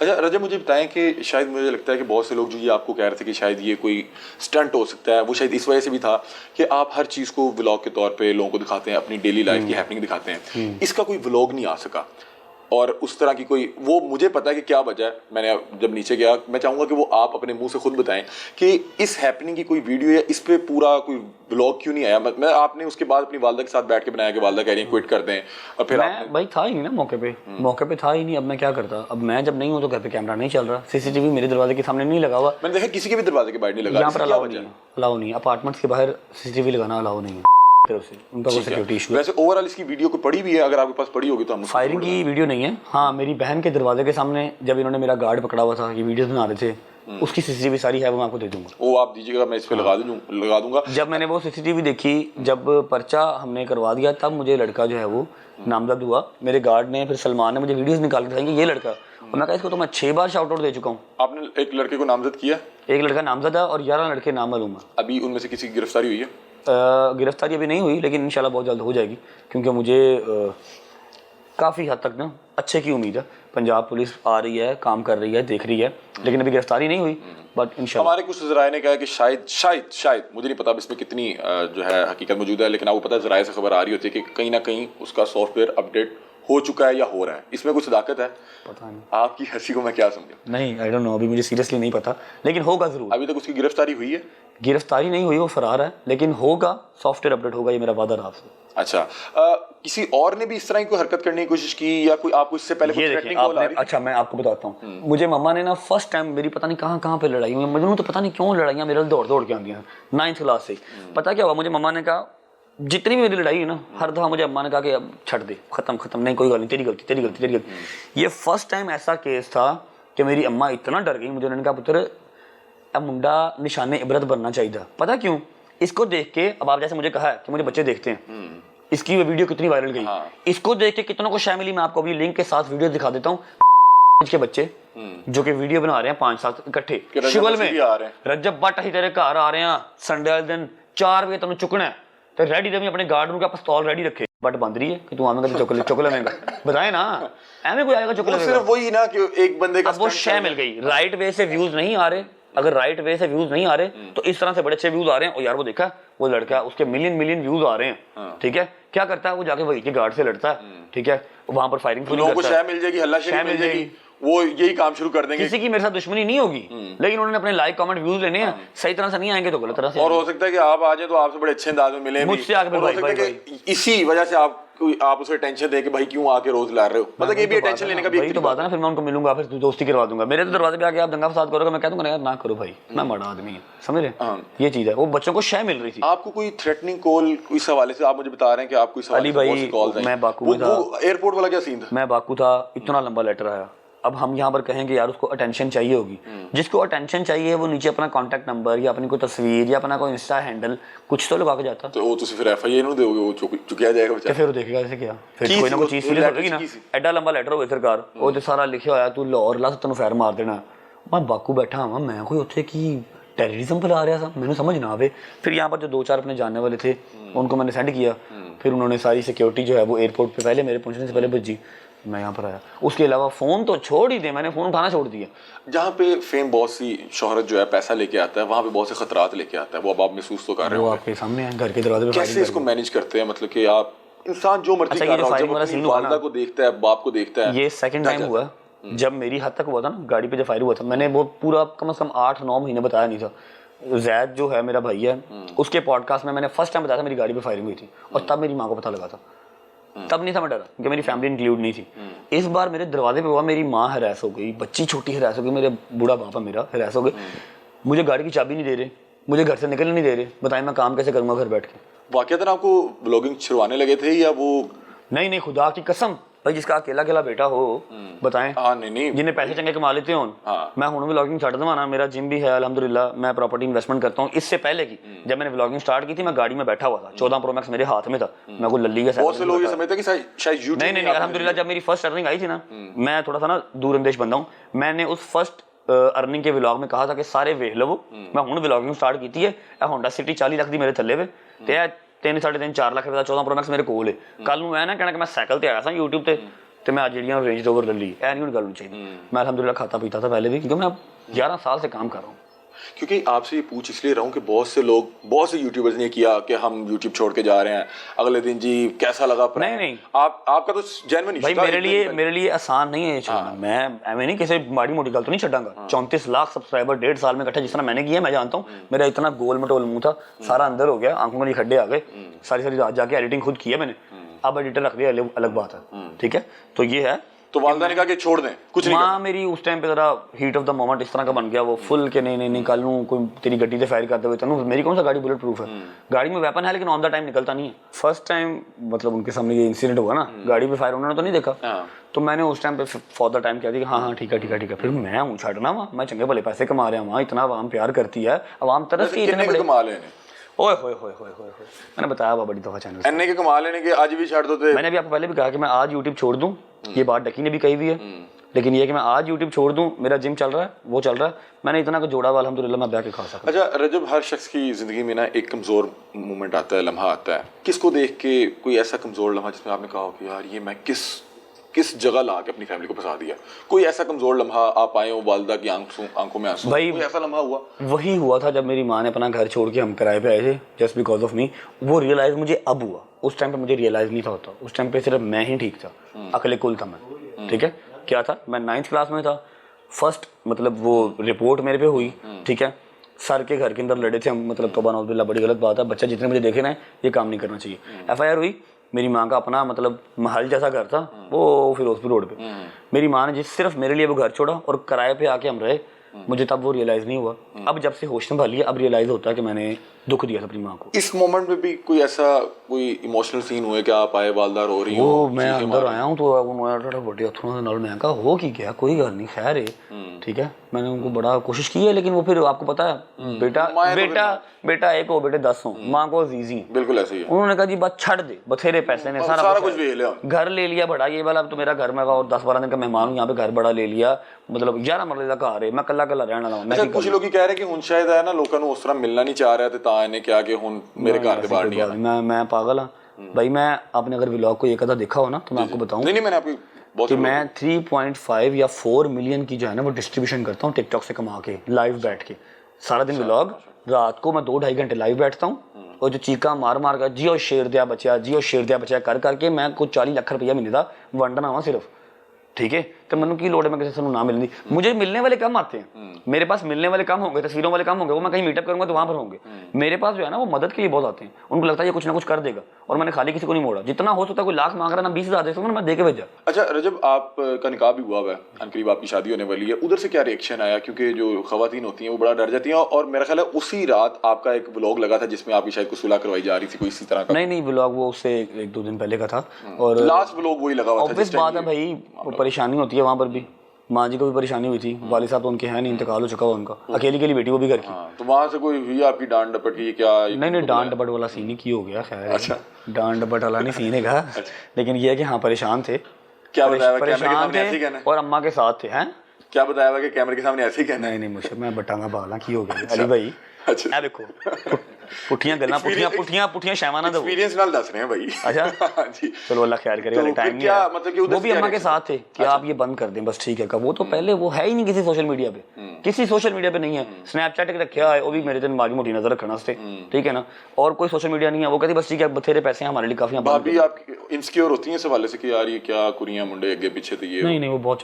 अच्छा रजब, मुझे बताएं कि शायद मुझे लगता है कि बहुत से लोग जो ये आपको कह रहे थे कि शायद ये कोई स्टंट हो सकता है, वो शायद इस वजह से भी था कि आप हर चीज़ को व्लॉग के तौर पे लोगों को दिखाते हैं, अपनी डेली लाइफ की हैपनिंग दिखाते हैं। इसका कोई व्लॉग नहीं आ सका और उस तरह की कोई, वो मुझे पता है कि क्या वजह है। मैंने जब नीचे गया, मैं चाहूँगा कि वो आप अपने मुंह से खुद बताएं कि इस हैपनिंग की कोई वीडियो या इस पे पूरा कोई व्लॉग क्यों नहीं आया। मैं आपने उसके बाद अपनी वालदा के साथ बैठ के बनाया कि वालदा कह रही है क्विट कर दें, और फिर मैं भाई था ही नहीं ना मौके पे था ही नहीं। अब मैं क्या करता, अब मैं जब नहीं हूँ तो घर पे कैमरा नहीं चल रहा, सीसीटीवी मेरे दरवाजे के सामने नहीं लगा हुआ। मैंने देखा किसी के भी दरवाजे के बाहर नहीं लगा। यहाँ पर अलाउ नहीं, अपार्टमेंट्स के बाहर सीसीटीवी लगाना अलाउ नहीं है उनका कोई सिक्योरिटी इशू। वैसे ओवरऑल इसकी वीडियो को पड़ी भी है, अगर आपके पास पड़ी होगी तो हम। फायरिंग की वीडियो नहीं है। हाँ, मेरी बहन के दरवाजे के सामने जब इन्होंने मेरा गार्ड पकड़ा हुआ था, ये वीडियोस बना रहे थे, उसकी सीसीटीवी सारी है, वो मैं आपको दे दूंगा। वो आप दीजिएगा, मैं इस पे लगा दूंगा। जब मैंने वो सीसीटीवी देखी, जब पर्चा हमने करवा दिया, तब मुझे लड़का जो है वो नामजद हुआ। मेरे गार्ड ने, फिर सलमान ने मुझे वीडियोस निकाल के दिखाई, ये लड़का। और मैं कहा इसको तो मैं 6 बार शाउट आउट दे चुका हूँ। आपने एक लड़के को नामजद किया? एक लड़का नामजद है और 11 लड़के नामालूम है। अभी उनमें से किसी की गिरफ्तारी हुई है? गिरफ्तारी अभी नहीं हुई, लेकिन इंशाल्लाह बहुत जल्द हो जाएगी, क्योंकि मुझे काफ़ी हद तक ना अच्छे की उम्मीद है। पंजाब पुलिस आ रही है, काम कर रही है, देख रही है, लेकिन अभी गिरफ्तारी नहीं हुई। बट इंशाल्लाह हमारे कुछ ज़राए ने कहा कि शायद मुझे नहीं पता इसमें कितनी जो है हकीकत मौजूद है, लेकिन आपको पता है ज़राए से खबर आ रही होती है कि कहीं ना कहीं उसका सॉफ्टवेयर अपडेट हो चुका है या हो रहा है। इसमें कुछ सदाकत है? पता नहीं, आपकी हंसी को मैं क्या समझूं? नहीं, आई डोंट नो, अभी मुझे सीरियसली नहीं पता, लेकिन होगा जरूर। अभी तक उसकी गिरफ्तारी हुई है? गिरफ्तारी नहीं हुई, वो फरार है, लेकिन होगा, सॉफ्टवेयर अपडेट होगा, ये मेरा वादा रहा आपसे। अच्छा, किसी और ने भी इस तरह की कोई हरकत करने की कोशिश की या कोई आपको इससे पहले ये देखिए अच्छा मैं आपको बताता हूँ, मुझे मम्मा ने ना फर्स्ट टाइम मेरी पता नहीं कहाँ पे लड़ाई हुई, मुझे तो पता नहीं क्यों लड़ाइयाँ मेरे दौड़ के आती हैं 9th क्लास से। पता क्या हुआ, मुझे मम्मा ने कहा, जितनी भी मेरी लड़ाई है ना, हर दफा मुझे अम्मा ने कहा कि अब छੱਡ दे, खत्म, नहीं कोई गल नहीं, तेरी गलती। ये फर्स्ट टाइम ऐसा केस था कि मेरी अम्मा इतना डर गई, मुझे उन्होंने कहा पुत्र अब मुंडा निशाने इबरत बनना चाहिए। पता क्यों? इसको देख के, अब आप जैसे मुझे कहा है कि मुझे बच्चे देखते हैं, इसकी वीडियो कितनी वायरल गई, इसको देख के कितनों को शामिल, मैं आपको अभी लिंक के साथ वीडियो दिखा देता हूँ के बच्चे जो कि वीडियो बना रहे हैं 5-7 इकट्ठे शुगल में, रजब बट ही तेरे घर आ रहे हैं संडे वाले दिन 4 बजे तेन चुकना है, तो रेडी रही अपने गार्ड रूम का पिस्तौल रेडी रखे, बट बंद रही है कि तू आवेगा तो चुक लेगा। बताए ना, एवं कोई आएगा चुक लेगा? सिर्फ वही ना कि एक बंदे का वो शय मिल गई। राइट वे से व्यूज नहीं आ रहे, अगर राइट वे से व्यूज नहीं आ रहे तो इस तरह से बड़े अच्छे व्यूज आ रहे हैं। और यार वो देखा, वो लड़का, उसके मिलियन व्यूज आ रहे हैं, ठीक है, क्या करता है वो, जाके वही के गार्ड से लड़ता है, ठीक है, वहां पर फायरिंग लोगों को शय मिल जाएगी, हल्ला मिल जाएगी, वो यही काम शुरू कर देंगे। किसी की मेरे साथ दुश्मनी नहीं होगी, लेकिन उन्होंने अपने लाइक कमेंट व्यूज लेने हैं, सही तरह से नहीं आएंगे तो गलत तरह से। और हो सकता है कि आप आ जाए तो आपसे बड़े अच्छे अंदाज में मिले, मुझसे आके भाई इसी वजह से आप उसे टेंशन दे के भाई क्यों आके रोज ला रहे हो, मतलब ये भी टेंशन लेने का भी तो बात है ना। फिर मैं उनको मिलूंगा, फिर दोस्ती करवा दूंगा, मेरे तो दरवाजे पे आके आप दंगा फसाद करोगे, मैं कह दूंगा यार ना करो भाई, मैं बड़ा आदमी है, समझ रहे? ये चीज है, वो बच्चों को शय मिल रही थी। आपको कोई थ्रेटनिंग कॉल इस हवाले से आप मुझे बता रहे हैं कि आपको इस अली भाई, मैं बाकू में था, एयरपोर्ट वाला क्या सीन था? मैं बाकू था, इतना लंबा लेटर आया। अब हम यहाँ पर कहेंगे यार उसको अटेंशन चाहिए होगी, जिसको अटेंशन चाहिए वो नीचे अपना कॉन्टैक्ट नंबर या अपनी कोई तस्वीर या अपना कोई इंस्टा हैंडल कुछ तो लगा के जाता। तो वो फिर FIR नहीं दोगे, वो चुकिया जाएगा बेचारा। फिर वो देखेगा ऐसे क्या, फिर कोई ना कोई चीज सीरियस होगी ना। एडा लंबा लेटर होवे सरकार, वो तो सारा लिखा होया तू लाहौर ला तेन फैर मार देना। मैं बाकू बैठा हाँ, मैं कोई उत्थे की टेररिज्म फैला रहा था, मैंने समझ ना आवे। फिर यहाँ पर जो 2-4 अपने जानने वाले थे उनको मैंने सेंड किया, फिर उन्होंने सारी सिक्योरिटी जो है वो एयरपोर्ट पे पहले मेरे पहुंचने से पहले भेजी, मैं यहाँ पर आया। उसके अलावा फोन तो छोड़ ही दे, मैंने फोन उठाना छोड़ दिया। जहाँ पे फेम बहुत सी शोहरत जो है पैसा लेके आता है, वहाँ पे बहुत से खतरात लेके आता है, वो अब आप महसूस तो कर रहे हो, आपके सामने है, घर के दरवाजे पे। कैसे इसको मैनेज करते हैं? मतलब कि आप इंसान जो मर्जी कर रहा हो, जब अपनी वालिदा को देखता है, बाप को देखता है। ये सेकंड टाइम हुआ, जब मेरी हद तक हुआ था ना, गाड़ी पे जब फायर हुआ था, मैंने वो पूरा कम से कम 8-9 महीने बताया नहीं था। जैद जो है मेरा भाई है, उसके पॉडकास्ट में मैंने फर्स्ट टाइम बताया था मेरी गाड़ी पे फायरिंग हुई थी, और तब मेरी माँ को पता लगा था। तब नहीं था मैं डरा, क्योंकि मेरी फैमिली इंक्लूड नहीं थी। इस बार मेरे दरवाजे पे हुआ, मेरी माँ हरास हो गई, बच्ची छोटी हरास हो गई, मेरे बूढ़ा बाप है मेरा हरास हो गए, मुझे गाड़ी की चाबी नहीं दे रहे, मुझे घर से निकलने नहीं दे रहे। बताएं मैं काम कैसे करूँगा घर बैठ के? वाकई आपको ब्लॉगिंग छुड़वाने लगे थे या वो? नहीं, खुदा की कसम भाई, जिसका अकेला बेटा हो, बताएं। हाँ, नहीं जिन्हें पैसे चंगे कमा लेते हो। मैं हूँ व्लॉगिंग छड़ दवा ना, मेरा जिम भी है अल्हम्दुलिल्लाह, मैं प्रॉपर्टी इन्वेस्टमेंट करता हूँ। इससे पहले की जब मैंने व्लॉगिंग स्टार्ट की थी, मैं गाड़ी में बैठा हुआ था, 14 Pro Max मेरे हाथ में था, मैं कोई लल्ली का। बहुत से लोग ये समझते हैं कि शायद यूट्यूब नहीं, अल्हम्दुलिल्लाह जब मेरी फर्स्ट अर्निंग आई थी ना, मैं थोड़ा सा ना दूरअंदेश बंदा हूँ, मैंने उस फर्स्ट अर्निंग के व्लॉग में कहा था कि सारे वेख लो, मैं हूँ व्लॉगिंग स्टार्ट की है, होंडा सिटी 40 लाख दी मेरे थल्ले पे, 3-3.5-4 लाख रुपए 14 Pro Max मेरे कोल है। कल मैं ना कहना कि मैं साइकिल ते आया था यूट्यूब ते, तो मैं आज ਜਿਹੜੀਆਂ रेंज रोवर ले ली ऐ नहीं हुण गल होनी चाहिए। मैं अल्हम्दुलिल्लाह खाता पीता था पहले भी, क्योंकि मैं 11 साल से काम कर रहा हूँ। क्योंकि आपसे ये पूछ इसलिए रहा हूँ कि बहुत से लोग, बहुत से यूट्यूबर्स ने किया कि हम यूट्यूब छोड़ के जा रहे हैं, अगले दिन जी कैसा लगा। नहीं आपका तो जेन्युइन भाई मेरे लिए आसान नहीं है ये छोड़ना। मैं एवं नहीं किसी माड़ी मोटी गल तो नहीं छड़ांगा। 34 लाख सब्सक्राइबर 1.5 साल में इकट्ठा जिस तरह मैंने किया, मैं जानता हूँ मेरा इतना गोल मटोल मुंह था, सारा अंदर हो गया, आंखों में खड्डे आ गए, सारी रात जाके एडिटिंग खुद की है मैंने। अब एडिटर रख दिया, अलग बात है, ठीक है। तो ये है, तो वालदा ने कहा कि छोड़ दें, कुछ नहीं माँ मेरी उस टाइम पे जरा हीट ऑफ द मोमेंट इस तरह का बन गया वो फुल के नहीं कल नूं कोई तेरी गड्डी से फायर करते हुए तेनू, मेरी कौन सा गाड़ी बुलेट प्रूफ है, गाड़ी में वेपन है लेकिन ऑन द टाइम निकलता नहीं है। फर्स्ट टाइम मतलब उनके सामने ये इंसिडेंट हुआ ना, गाड़ी पे फायर उन्होंने तो नहीं देखा, तो मैंने उस टाइम पे फॉर द टाइम कह दिया कि हाँ ठीक है। फिर मैं हूँ छड़ना वहाँ, मैं चंगे भले पैसे कमा रहा हूँ, इतना आवाम प्यार करती है, आवाम तरस की इतने बड़े कमा लेने। ओए होए मैंने बताया बड़ी दफा चैनल एनए के कमा लेने के आज भी छाड़ दो। मैंने भी आपको पहले भी कहा कि मैं आज यूट्यूब छोड़ दूं, ये बात डकी ने भी कही हुई है, लेकिन ये कि मैं आज यूट्यूब छोड़ दूं, मेरा जिम चल रहा है, वो चल रहा है, मैंने इतना कुछ जोड़ा हुआ अल्हम्दुलिल्लाह मैं ब्याह के खा सकता। अच्छा रजब, हर शख्स की जिंदगी में ना एक कमजोर मोमेंट आता है, लम्हा आता है। किसको देख के कोई ऐसा कमजोर लम्हा जिसमें आपने कहा हो कि यार ये मैं किस जगह ला के अपनी फैमिली को फंसा दिया, कोई ऐसा कमजोर लम्हा आप आए हो, वालदा की आंखों में आंसू, कोई ऐसा लम्हा हुआ? वही हुआ था जब मेरी माँ ने अपना घर छोड़ के हम किराए पे आए थे, जस्ट बिकॉज ऑफ मी। वो रियलाइज मुझे अब हुआ, उस टाइम पे मुझे रियलाइज नहीं था होता। उस टाइम पे सिर्फ मैं ही ठीक था, अकेले कुल था मैं, ठीक है। क्या था, मैं 9th क्लास में था, फर्स्ट मतलब वो रिपोर्ट मेरे पे हुई, ठीक है। सर के घर के अंदर लड़े थे हम, मतलब तौबा नौज़ुबिल्लाह, बड़ी गलत बात है, बच्चा जितने मुझे देखे ना ये काम नहीं करना चाहिए। FIR हुई, मेरी माँ का अपना मतलब महल जैसा घर था वो फिरोजपुर रोड पे, मेरी माँ ने जिस सिर्फ मेरे लिए वो घर छोड़ा और किराए पे आके हम रहे, मुझे तब वो रियलाइज नहीं हुआ। अब जब से होश संभाली है अब रियलाइज होता है कि मैंने दुख दिया था अपनी माँ को। इस मोमेंट में भी कोई ऐसा कोई इमोशनल सीन हुआ कि आप आए, वालदा रो रही हो, वो मैं अंदर आया हूँ तो वो बड़े अथरों के नाल मैं कहा हो की गया, कोई गल नहीं, खैर है, ठीक है। मैंने उनको बड़ा कोशिश की है, लेकिन वो फिर आपको पता है बेटा एक हो बेटे 10 हो, माँ को अजीज ही, बिल्कुल ऐसे ही है। उन्होंने कहा जी बस छड़ दे, बथेरे पैसे ने सारा कुछ ले लिया, घर ले लिया बड़ा, ये वाला अब तो मेरा घर में और 10-12 दिन का मेहमान हूँ यहाँ पे, घर बड़ा ले लिया, मतलब 11 मरले का घर है, मैं कल्ला रहने लगा। अच्छा, कुछ लोग कह रहे कि हुन शायद है ना लोगों को उस तरह मिलना नहीं चाह रहा थे ता इन्हें क्या कि हुन मेरे घर के बाहर नहीं आना। मैं पागल हाँ भाई, मैं आपने अगर व्लॉग को एक आधा देखा हो ना तो मैं आपको बताऊं, नहीं मैंने आपकी बहुत, मैं 3.5 या 4 मिलियन की जो है ना वो डिस्ट्रीब्यूशन करता हूँ टिकटॉक से कमा के, लाइव बैठ के सारा दिन व्लॉग, रात को मैं 2-2.5 घंटे लाइव बैठता हूँ और जो चीका मार कर जियो शेर दिया बच्चा कर करके मैं कुछ 40 लाख रुपया महीने का वंडना हुआ सिर्फ, ठीक है। तो मैंने की लोड़ है मैं किसी से ना मिलनी, मुझे मिलने वाले कम आते हैं, मेरे पास मिलने वाले कम होंगे, तस्वीरों वाले कम होंगे, वो मैं कहीं मीटअप करूंगा तो वहां पर होंगे। मेरे पास जो है ना वो मदद के लिए बहुत आते हैं, उनको लगता है ये कुछ ना कुछ कर देगा, और मैंने खाली किसी को नहीं मोड़ा, जितना हो सकता है। कोई लाख मांग रहा ना 20,000 दे सकूंगा, मैं दे के भेजा। अच्छा रजब, आपका निकाह भी हुआ है, अनकरीब आपकी शादी होने वाली है, उधर से क्या रिएक्शन आया? क्योंकि जो खवातीन होती हैं वो बड़ा डर जाती हैं, और मेरा ख्याल है उसी रात आपका एक व्लॉग लगा था जिसमें आपकी शायद कुछ सुलह करवाई जा रही थी, कोई इसी तरह का। नहीं व्लॉग वो उससे 1-2 दिन पहले का था, और लास्ट व्लॉग वही लगा हुआ था। ऑब्वियस बात है भाई, परेशानी होती है वहाँ पर भी, माँ जी को भी परेशानी हुई थी, वालिद साहब तो उनके हैं नहीं, इंतकाल हो चुका हुआ उनका, अकेली के लिए बेटी वो भी घर की। तो वहाँ से कोई हुई आपकी डांट डपट की क्या? नहीं डांट डपट वाला सीन ही की हो गया, खैर। अच्छा, डांट डपट वाला नहीं सीन है, लेकिन ये है कि हाँ परेशान थे, क्या बताया परेशान थे और अम्मा के साथ थे। हैं क्या बताया हुआ कि कैमरे के सामने ऐसे ही कहना? नहीं मुझे मैं बटांगा बाला की हो गया अली भाई। अच्छा देखो पुठियां गल्लां पुठियां शैवाना दो, एक्सपीरियंस नाल दस रहे हैं भाई। अच्छा जी, चलो अल्लाह खैर करे, वाले टाइम नहीं है। मतलब कि वो भी अम्मा के साथ थे कि आप ये बंद कर दें बस, ठीक है। वो तो पहले वो है ही नहीं किसी सोशल मीडिया पे, नहीं है। स्नैपचैट के रखा है वो भी मेरे दिन माड़ी मोटी नजर रखना से, ठीक है ना, और कोई सोशल मीडिया नहीं है। वो कहती बस ठीक है बथेरे पैसे हैं हमारे लिए काफी। भाभी आप इनसिक्योर होती हैं इस हवाले से कि यार ये क्या कुड़ियां मुंडे अगे पीछे थे? ये नहीं वो बहुत